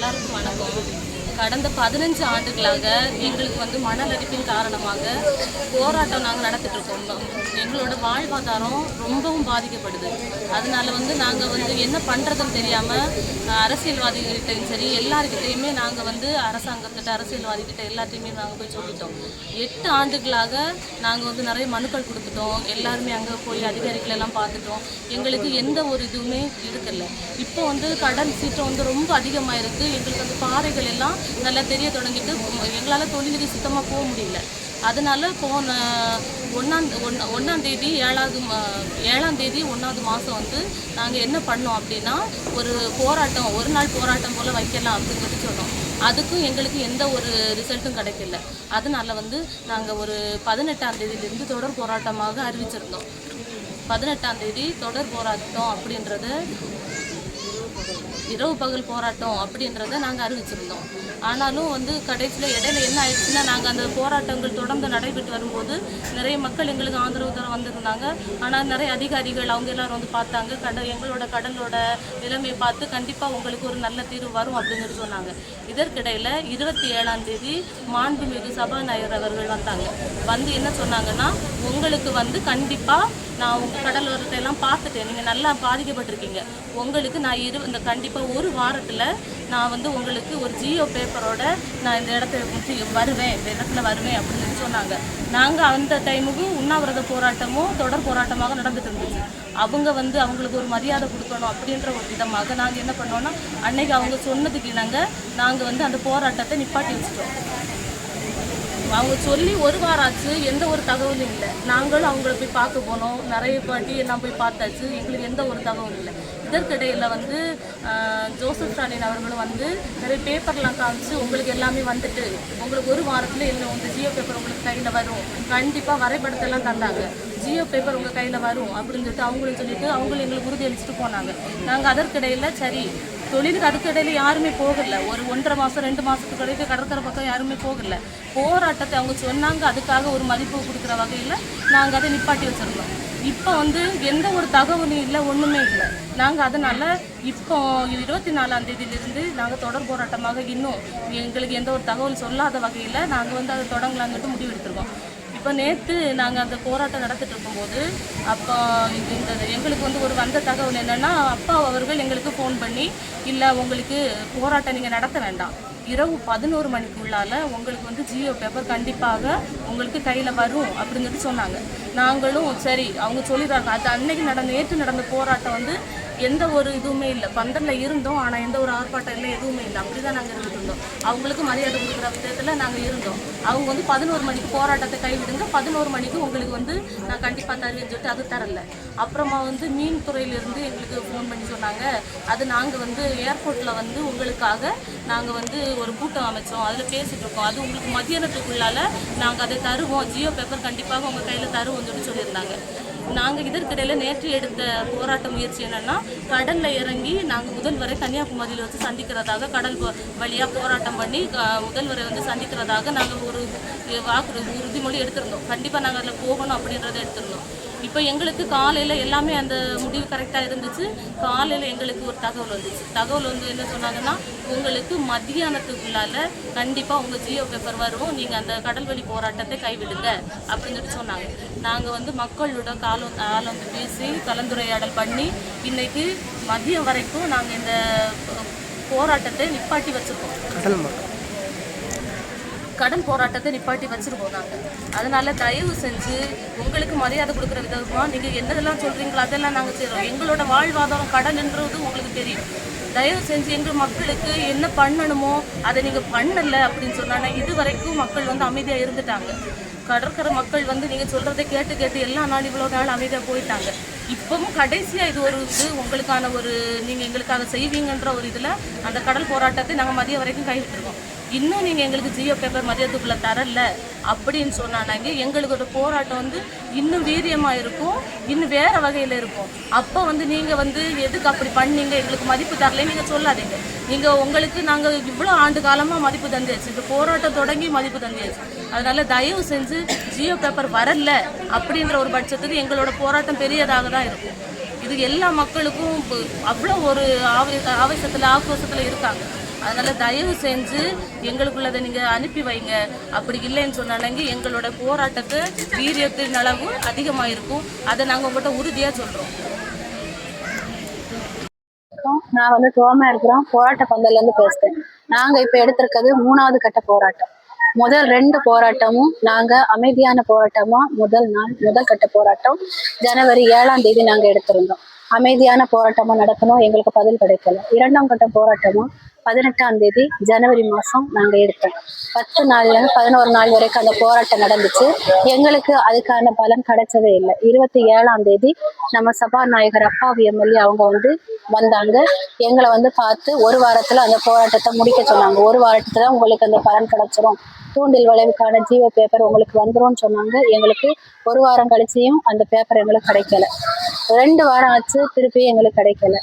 எல்லாருக்கும் வணக்கம். கடந்த 15 ஆண்டுகளாக எங்களுக்கு மணல் அரிப்பின் காரணமாக போராட்டம் நாங்கள் நடத்திட்டு இருக்கோம். எங்களோட வாழ்வாதாரம் ரொம்பவும் பாதிக்கப்படுது. அதனால நாங்கள் என்ன பண்ணுறதுன்னு தெரியாமல் அரசியல்வாதிகிட்டையும் சரி எல்லாருக்கிட்டையுமே நாங்கள் அரசாங்கத்திட்ட அரசியல்வாதிகிட்ட எல்லாத்தையுமே நாங்கள் போய் சொல்லிட்டோம். 8 ஆண்டுகளாக நாங்கள் நிறைய மனுக்கள் கொடுத்துட்டோம். எல்லாருமே அங்கே போய் அதிகாரிகள் எல்லாம் பார்த்துட்டோம். எங்களுக்கு எந்த ஒரு இதுவுமே இருக்கல. இப்போ கடல் சீற்றம் ரொம்ப அதிகமாக இருக்குது. எங்களுக்கு பாறைகள் எல்லாம் நல்லா தெரிய தொடங்கிட்டு எங்களால் தொழிலுக்கு சுத்தமாக போக முடியல. அதனால போன 1ஆம் தேதி 1ஆவது மாதம் நாங்கள் என்ன பண்ணோம் அப்படின்னா ஒரு போராட்டம், ஒரு நாள் போராட்டம் போல் வைக்கலாம் அப்படின்னு சொன்னோம். அதுக்கும் எங்களுக்கு எந்த ஒரு ரிசல்ட்டும் கிடைக்கல. அதனால நாங்கள் ஒரு 18ஆம் தேதியிலிருந்து தொடர் போராட்டமாக அறிவிச்சிருந்தோம். 18ஆம் தேதி தொடர் போராட்டம் அப்படின்றத இரவு பகல் போராட்டம் அப்படின்றத நாங்கள் அறிவிச்சிருந்தோம். ஆனாலும் கடைசியில் இடையில என்ன ஆயிடுச்சுன்னா, நாங்கள் அந்த போராட்டங்கள் தொடர்ந்து நடைபெற்று வரும்போது நிறைய மக்கள் எங்களுக்கு ஆதரவு தர வந்திருந்தாங்க. ஆனால் நிறைய அதிகாரிகள் அவங்க எல்லாரும் பார்த்தாங்க. எங்களோட கடலோட நிலைமையை பார்த்து கண்டிப்பாக உங்களுக்கு ஒரு நல்ல தீர்வு வரும் அப்படின்னு சொன்னாங்க. இதற்கிடையில் 27ஆம் தேதி மாண்புமிகு சபாநாயகர் அவர்கள் வந்தாங்க. என்ன சொன்னாங்கன்னா, உங்களுக்கு கண்டிப்பாக நான் உங்கள் கடலோரத்தை எல்லாம் பார்த்துட்டேன், நீங்கள் நல்லா பாதிக்கப்பட்டிருக்கீங்க, உங்களுக்கு நான் இந்த கண்டிப்பாக ஒரு வாரத்தில் நான் உங்களுக்கு ஒரு ஜியோ பேப்பரோட நான் இந்த வருவேன், இந்த இடத்துல வருவேன் அப்படின்னு சொன்னாங்க. நாங்கள் அந்த டைமுக்கு உண்ணாவிரத போராட்டமும் தொடர் போராட்டமாக நடந்துட்டு இருந்துச்சு. அவங்க அவங்களுக்கு ஒரு மரியாதை கொடுக்கணும் அப்படின்ற ஒரு விதமாக நாங்கள் என்ன பண்ணோன்னா, அன்னைக்கு அவங்க சொன்னதுக்கு நாங்கள் அந்த போராட்டத்தை நிப்பாட்டி வச்சுட்டோம். அவங்க சொல்லி ஒரு வாரம் ஆச்சு, எந்த ஒரு தகவலும் இல்லை. நாங்களும் அவங்கள போய் பார்க்க போனோம், நிறைய பாட்டி எல்லாம் போய் பார்த்தாச்சு, எங்களுக்கு எந்த ஒரு தகவலும் இல்லை. இதற்கிடையில் ஜோசப் ஸ்டாலின் அவர்களும் நிறைய பேப்பர்லாம் காமிச்சு உங்களுக்கு எல்லாமே வந்துட்டு உங்களுக்கு ஒரு வாரத்தில் என்ன ஜியோ பேப்பர் உங்களுக்கு கையில் வரும், கண்டிப்பாக வரைபடத்தெல்லாம் தந்தாங்க, ஜியோ பேப்பர் உங்கள் கையில் வரும் அப்படின்னு அவங்களும் அவங்களும் எங்களுக்கு உறுதி அளிச்சுட்டு போனாங்க. நாங்கள் அதற்கிடையில் சரி தொழிலுக்கு அதுக்கிடையில் யாருமே போகல. ஒரு 1.5 மாதம் 2 மாதத்துக்கு இடையில கடற்கரை பக்கம் யாருமே போகல. போராட்டத்தை அவங்க சொன்னாங்க, அதுக்காக ஒரு மதிப்பு கொடுக்குற வகையில் நாங்கள் அதை நிப்பாட்டி வச்சுருந்தோம். இப்போ எந்த ஒரு தகவலும் இல்லை, ஒன்றுமே இல்லை. நாங்கள் அதனால் இப்போ 24ஆம் தேதியிலிருந்து நாங்கள் தொடர் போராட்டமாக இன்னும் எங்களுக்கு எந்த ஒரு தகவல் சொல்லாத வகையில் நாங்கள் அதை தொடங்கலாங்கிட்டு முடிவெடுத்துருக்கோம். இப்போ நேற்று நாங்கள் அந்த போராட்டம் நடத்திட்டு இருக்கும்போது அப்போ எங்களுக்கு ஒரு வந்த தகவல் என்னென்னா, அப்பா அவர்கள் எங்களுக்கு ஃபோன் பண்ணி, இல்லை உங்களுக்கு போராட்டம் நீங்கள் நடத்த வேண்டாம், இரவு 11 மணிக்குள்ளால் உங்களுக்கு ஜியோ பேப்பர் கண்டிப்பாக உங்களுக்கு கையில் வரும் அப்படின்னு சொன்னாங்க. நாங்களும் சரி அவங்க சொல்லிடுறாங்க. அது அன்னைக்கு நேற்று நடந்த போராட்டம் எந்த ஒரு இதுவுமே இல்லை. 12ல் இருந்தோம், ஆனால் எந்த ஒரு ஆர்ப்பாட்டம் இல்லை, எதுவுமே இல்லை. அப்படி தான் நாங்கள் இருந்துட்டு இருந்தோம். அவங்களுக்கு மரியாதை கொடுக்குற விதத்தில் நாங்கள் இருந்தோம். அவங்க 11 மணிக்கு போராட்டத்தை கைவிடுங்க, 11 மணிக்கு உங்களுக்கு நான் கண்டிப்பாக தருவேன்னு சொல்லிட்டு அது தரல. அப்புறமா மீன் துறையிலிருந்து எங்களுக்கு ஃபோன் பண்ணி சொன்னாங்க, அது நாங்கள் ஏர்போர்ட்டில் உங்களுக்காக நாங்கள் ஒரு கூட்டம் அமைச்சோம், அதில் பேசிகிட்டு இருக்கோம், அது உங்களுக்கு மத்தியானத்துக்குள்ளால் நாங்கள் அதை தருவோம், ஜியோ பேப்பர் கண்டிப்பாக உங்கள் கையில் தருவோம்னு சொல்லியிருந்தாங்க. நாங்கள் இதற்கிடையில் நேற்று எடுத்த போராட்ட முயற்சி என்னென்னா, கடலில் இறங்கி நாங்கள் முதல்வரை கன்னியாகுமரியில் சந்திக்கிறதாக, கடல் வழியாக போராட்டம் பண்ணி முதல்வரை சந்திக்கிறதாக நாங்கள் ஒரு உறுதிமொழி எடுத்திருந்தோம். கண்டிப்பாக நாங்கள் அதில் போகணும் அப்படின்றத எடுத்திருந்தோம். இப்போ எங்களுக்கு காலையில் எல்லாமே அந்த முடிவு கரெக்டாக இருந்துச்சு. காலையில் எங்களுக்கு ஒரு தகவல் வந்துச்சு. தகவல் என்ன சொன்னாங்கன்னா, உங்களுக்கு மத்தியானத்துக்குள்ளால் கண்டிப்பாக உங்கள் ஜியோ பேப்பர் வரும், நீங்கள் அந்த கடல்வழி போராட்டத்தை கைவிடுங்க அப்படின்னு சொன்னாங்க. நாங்கள் மக்களோட ஆளும் பேசி கலந்துரையாடல் பண்ணி இன்னைக்கு மதியம் வரைக்கும் நாங்கள் இந்த போராட்டத்தை நிப்பாட்டி வச்சுருக்கோம். கடன் போராட்டத்தை நிப்பாட்டி வச்சுருக்கோம் நாங்கள். அதனால் தயவு செஞ்சு உங்களுக்கு மரியாதை கொடுக்குற விதமாக நீங்கள் என்னதெல்லாம் சொல்கிறீங்களோ அதெல்லாம் நாங்கள் செய்கிறோம். எங்களோட வாழ்வாதாரம் கடன்ன்றது உங்களுக்கு தெரியும். தயவு செஞ்சு எங்கள் மக்களுக்கு என்ன பண்ணணுமோ அதை நீங்கள் பண்ணலை அப்படின்னு சொன்னாங்க. இது வரைக்கும் மக்கள் அமைதியாக இருந்துட்டாங்க. கடற்கரை மக்கள் நீங்கள் சொல்கிறத கேட்டு எல்லா நாள் இவ்வளோ நாள் அமைதியாக போயிட்டாங்க. இப்போவும் கடைசியாக இது ஒரு உங்களுக்கான ஒரு நீங்கள் எங்களுக்காக செய்வீங்கன்ற ஒரு இதில் அந்த கடல் போராட்டத்தை நாங்கள் மதியம் வரைக்கும் கைவிட்டுருக்கோம். இன்னும் நீங்கள் எங்களுக்கு ஜியோ பேப்பர் மதியத்துக்குள்ளே தரல அப்படின்னு சொன்னாங்க, எங்களோட போராட்டம் இன்னும் வீரியமாக இருக்கும், இன்னும் வேறு வகையில் இருக்கும். அப்போ நீங்கள் எதுக்கு அப்படி பண்ணீங்க, எங்களுக்கு மதிப்பு தரல நீங்கள் சொல்லாதீங்க. நீங்கள் உங்களுக்கு நாங்கள் இவ்வளோ ஆண்டு காலமாக மதிப்பு தந்தியாச்சு, இந்த போராட்டம் தொடங்கி மதிப்பு தந்தியாச்சு. அதனால் தயவு செஞ்சு ஜியோ பேப்பர் வரல அப்படின்ற ஒரு பட்சத்துக்கு எங்களோட போராட்டம் பெரியதாக தான் இருக்கும். இது எல்லா மக்களுக்கும் அவ்வளோ ஒரு ஆவேசத்தில் ஆக்ரோஷத்தில் இருக்காங்க. அதனால தயவு செஞ்சு எங்களுக்குள்ளதை நீங்க அனுப்பி வைங்க. அப்படி இல்லைன்னு சொன்னாங்க எங்களோட போராட்டத்தை வீரியத்தின் அளவு அதிகமாக இருக்கும். அதை நாங்கள் உங்கள்கிட்ட உறுதியாக சொல்றோம். நான் வந்து துவமா இருக்கிறோம், போராட்ட பந்தல்ல இருந்து பேசுறேன். நாங்க இப்ப எடுத்திருக்கிறது 3வது கட்ட போராட்டம். முதல் 2 போராட்டமும் நாங்க அமைதியான போராட்டமா முதல் கட்ட போராட்டம் ஜனவரி 7ஆம் தேதி நாங்க எடுத்திருந்தோம். அமைதியான போராட்டமா நடக்கணும், எங்களுக்கு பதில் கிடைக்கல. 2ஆம் கட்ட போராட்டமா 18ஆம் தேதி ஜனவரி மாசம் நாங்க எடுத்தோம். 10 நாள்ல 11 நாள் வரைக்கும் அந்த போராட்டம் நடந்துச்சு. எங்களுக்கு அதுக்கான பலன் கிடைச்சதே இல்லை. 27ஆம் தேதி நம்ம சபாநாயகர் அப்பாவி எம்எல்ஏ அவங்க வந்தாங்க. எங்களை பார்த்து ஒரு வாரத்துல அந்த போராட்டத்தை முடிக்க சொன்னாங்க. ஒரு வாரத்துல உங்களுக்கு அந்த பலன் கிடைச்சிரும், தூண்டில் விளைவுக்கான ஜீவோ பேப்பர் உங்களுக்கு வந்துரும்னு சொன்னாங்க. எங்களுக்கு ஒரு வாரம் கழிச்சியும் அந்த பேப்பர் எங்களுக்கு கிடைக்கல. 2 வாரம் ஆச்சு, திருப்பி எங்களுக்கு கிடைக்கல.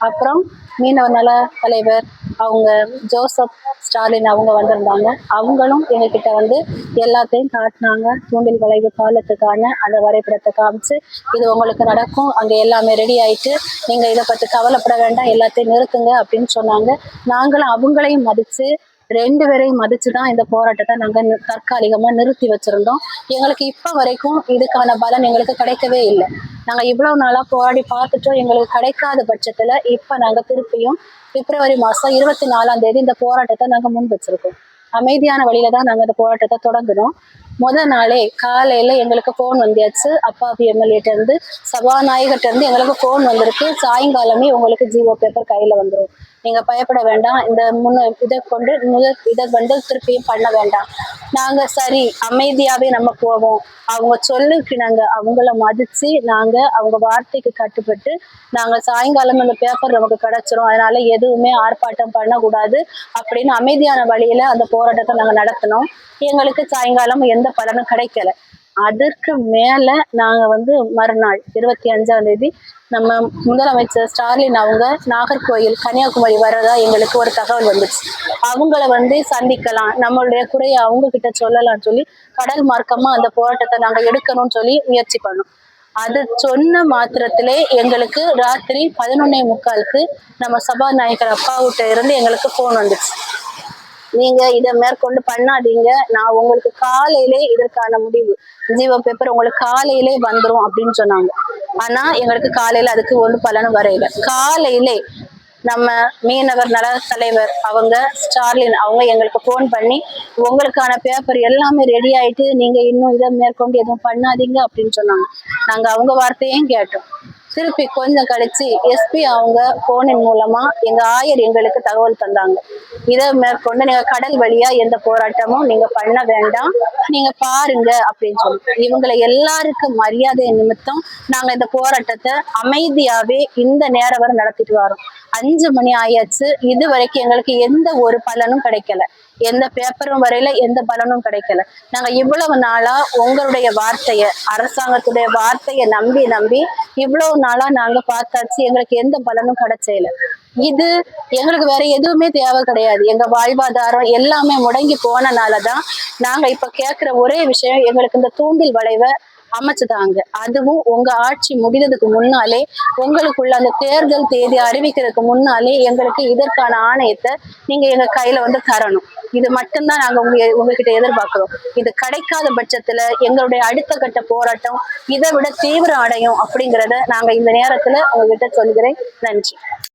அப்புறம் மீனவர் நல தலைவர் அவங்க ஜோசப் ஸ்டாலின் அவங்க வந்திருந்தாங்க. அவங்களும் எங்ககிட்ட எல்லாத்தையும் காட்டினாங்க. தூண்டில் விளைவு பாலத்துக்கான அந்த வரைபடத்தை காமிச்சு, இது உங்களுக்கு நடக்கும், அங்க எல்லாமே ரெடி ஆயிட்டு, நீங்க இதை பத்தி கவலைப்பட வேண்டாம், எல்லாத்தையும் நிறுத்துங்க அப்படின்னு சொன்னாங்க. நாங்களும் அவங்களையும் மதிச்சு 2 பேரையும் மதிச்சுதான் இந்த போராட்டத்தை நாங்க தற்காலிகமா நிறுத்தி வச்சிருந்தோம். எங்களுக்கு இப்ப வரைக்கும் இதுக்கான பலன் எங்களுக்கு கிடைக்கவே இல்லை. நாங்க இவ்வளவு நாளா போராடி பார்த்துட்டோம், எங்களுக்கு கிடைக்காத பட்சத்துல இப்ப நாங்க திருப்பியும் பிப்ரவரி மாசம் 24ஆம் தேதி இந்த போராட்டத்தை நாங்க முன் வச்சிருக்கோம். அமைதியான வழியில தான் நாங்க இந்த போராட்டத்தை தொடங்கணும். முதல் நாளே காலையில எங்களுக்கு போன் வந்தியாச்சு. அப்பாவி எம்எல்ஏட்ட இருந்து சபாநாயகர்கிட்ட இருந்து எங்களுக்கு போன் வந்திருக்கு, சாயங்காலமே உங்களுக்கு ஜீவோ பேப்பர் கையில வந்துடும், நீங்க பயப்பட வேண்டாம், இந்த இதை திருப்பியும் பண்ண வேண்டாம். நாங்க சரி அமைதியாவே நம்ம போவோம், அவங்க சொல்லுக்கு நாங்க அவங்கள மதிச்சு நாங்க அவங்க வார்த்தைக்கு கட்டுப்பட்டு நாங்க சாயங்காலம் அந்த பேப்பர் நமக்கு கிடைச்சிரும், அதனால எதுவுமே ஆர்ப்பாட்டம் பண்ணக்கூடாது அப்படின்னு அமைதியான வழியில அந்த போராட்டத்தை நாங்க நடத்தினோம். எங்களுக்கு சாயங்காலம் எந்த பலனும் கிடைக்கல. அதற்கு மேல நாங்க மறுநாள் 25ஆம் தேதி நம்ம முதலமைச்சர் ஸ்டாலின் அவங்க நாகர்கோயில் கன்னியாகுமரி வர்றதா எங்களுக்கு ஒரு தகவல் வந்துச்சு. அவங்கள சந்திக்கலாம், நம்மளுடைய குறைய அவங்க கிட்ட சொல்லலாம் சொல்லி கடல் மார்க்கமா அந்த போராட்டத்தை நாங்க எடுக்கணும்னு சொல்லி முயற்சி பண்ணோம். அது சொன்ன மாத்திரத்திலே எங்களுக்கு ராத்திரி 11:45க்கு நம்ம சபாநாயகர் அப்பாவுட்ட இருந்து எங்களுக்கு போன் வந்துச்சு. நீங்க இதை மேற்கொண்டு பண்ணாதீங்க, நான் உங்களுக்கு காலையிலே இதற்கான முடிவு ஜீவோ பேப்பர் உங்களுக்கு காலையிலே வந்துரும் அப்படின்னு சொன்னாங்க. ஆனா எங்களுக்கு காலையில அதுக்கு ஒன்றும் பலனும் வரையில. காலையிலே நம்ம மீனவர் நல தலைவர் அவங்க ஸ்டாலின் அவங்க எங்களுக்கு போன் பண்ணி, உங்களுக்கான பேப்பர் எல்லாமே ரெடி ஆயிட்டு, நீங்க இன்னும் இதை மேற்கொண்டு எதுவும் பண்ணாதீங்க அப்படின்னு சொன்னாங்க. நாங்க அவங்க வார்த்தையும் கேட்டோம். திருப்பி கொஞ்சம் கழிச்சு எஸ்பி அவங்க போனின் மூலமா எங்க ஆயர் எங்களுக்கு தகவல் தந்தாங்க. இதை மேற்கொண்டு நீங்க கடல் வழியா எந்த போராட்டமும் நீங்க பண்ண வேண்டாம், நீங்க பாருங்க அப்படின்னு சொல்லி இவங்களை எல்லாருக்கும் மரியாதை நிமித்தம் நாங்க இந்த போராட்டத்தை அமைதியாவே இந்த நேரம் வரை நடத்திட்டு வரோம். 5 மணி ஆயாச்சு, இது வரைக்கும் எங்களுக்கு எந்த ஒரு பலனும் கிடைக்கல, எந்த பேப்பரும் வரையில எந்த பலனும் கிடைக்கல. நாங்க இவ்வளவு நாளா உங்களுடைய வார்த்தைய, அரசாங்கத்துடைய வார்த்தைய நம்பி இவ்வளவு நாளா நாங்க பார்த்தாச்சு, எங்களுக்கு எந்த பலனும் கிடைச்சல. இது எங்களுக்கு வேற எதுவுமே தேவை கிடையாது. எங்க வாழ்வாதாரம் எல்லாமே முடங்கி போனனாலதான் நாங்க இப்ப கேட்கிற ஒரே விஷயம், எங்களுக்கு இந்த தூண்டில் வளைவை அமைச்சுதாங்க. அதுவும் உங்க ஆட்சி முடிந்ததுக்கு முன்னாலே, உங்களுக்குள்ள அந்த தேர்தல் தேதி அறிவிக்கிறதுக்கு முன்னாலே எங்களுக்கு இதற்கான ஆணையத்தை நீங்க எங்க கையில தரணும். இது மட்டும்தான் நாங்க உங்ககிட்ட எதிர்பார்க்கிறோம். இது கிடைக்காத பட்சத்துல எங்களுடைய அடுத்த கட்ட போராட்டம் இதை விட தீவிரம் அடையும் அப்படிங்கிறத நாங்க இந்த நேரத்துல உங்ககிட்ட சொல்கிறேன். நன்றி.